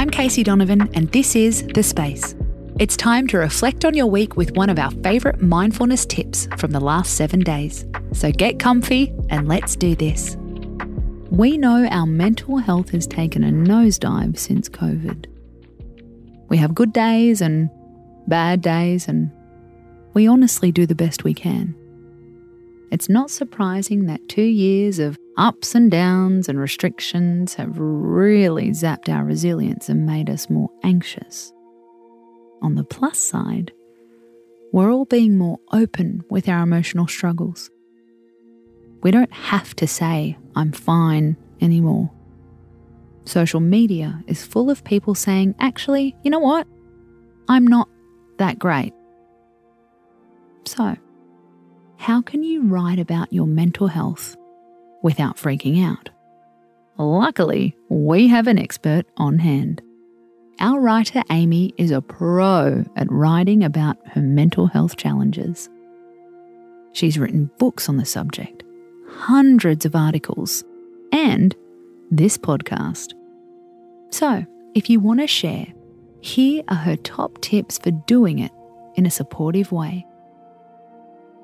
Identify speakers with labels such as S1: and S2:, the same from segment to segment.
S1: I'm Casey Donovan, and this is The Space. It's time to reflect on your week with one of our favourite mindfulness tips from the last 7 days. So get comfy and let's do this. We know our mental health has taken a nosedive since COVID. We have good days and bad days, and we honestly do the best we can. It's not surprising that 2 years of ups and downs and restrictions have really zapped our resilience and made us more anxious. On the plus side, we're all being more open with our emotional struggles. We don't have to say, "I'm fine," anymore. Social media is full of people saying, actually, you know what? I'm not that great. So, how can you write about your mental health without freaking out? Luckily, we have an expert on hand. Our writer Amy is a pro at writing about her mental health challenges. She's written books on the subject, hundreds of articles, and this podcast. So, if you want to share, here are her top tips for doing it in a supportive way.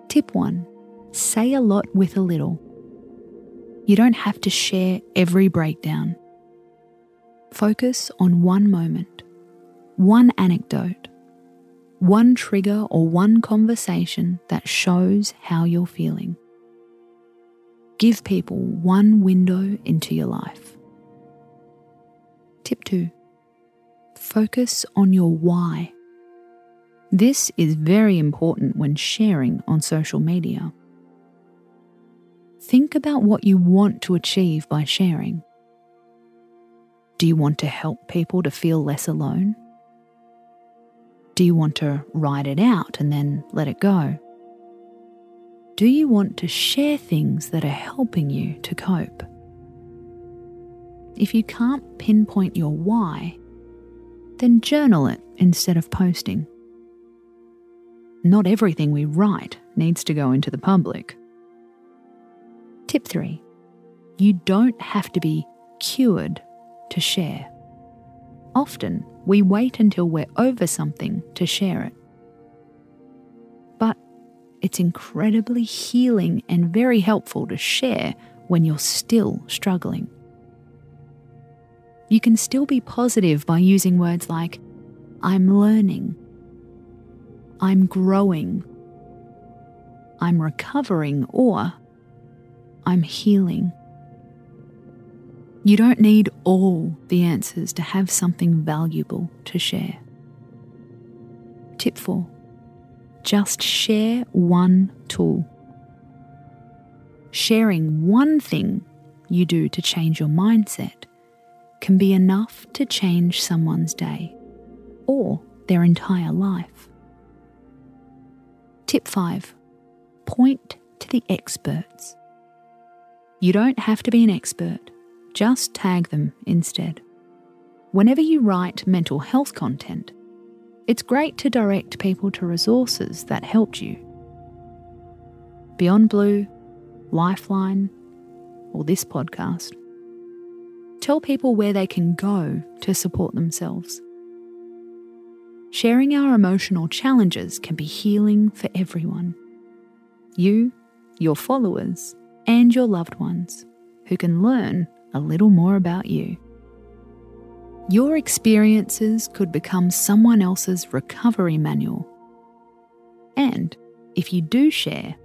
S1: Tip 1. Say a lot with a little. You don't have to share every breakdown. Focus on one moment, one anecdote, one trigger or one conversation that shows how you're feeling. Give people one window into your life. Tip 2. Focus on your why. This is very important when sharing on social media. Think about what you want to achieve by sharing. Do you want to help people to feel less alone? Do you want to write it out and then let it go? Do you want to share things that are helping you to cope? If you can't pinpoint your why, then journal it instead of posting. Not everything we write needs to go into the public. Tip 3. You don't have to be cured to share. Often, we wait until we're over something to share it. But it's incredibly healing and very helpful to share when you're still struggling. You can still be positive by using words like, "I'm learning," "I'm growing," "I'm recovering," or "I'm healing." You don't need all the answers to have something valuable to share. Tip 4. Just share one tool. Sharing one thing you do to change your mindset can be enough to change someone's day or their entire life. Tip 5. Point to the experts. You don't have to be an expert. Just tag them instead. Whenever you write mental health content, it's great to direct people to resources that helped you. Beyond Blue, Lifeline, or this podcast. Tell people where they can go to support themselves. Sharing our emotional challenges can be healing for everyone. You, your followers, and your loved ones, who can learn a little more about you. Your experiences could become someone else's recovery manual. And if you do share,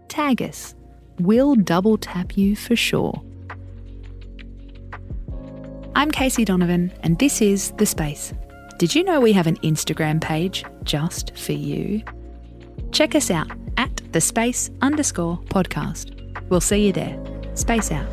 S1: tag us. We'll double tap you for sure. I'm Casey Donovan, and this is The Space. Did you know we have an Instagram page just for you? Check us out at @thespace_podcast. We'll see you there. Space out.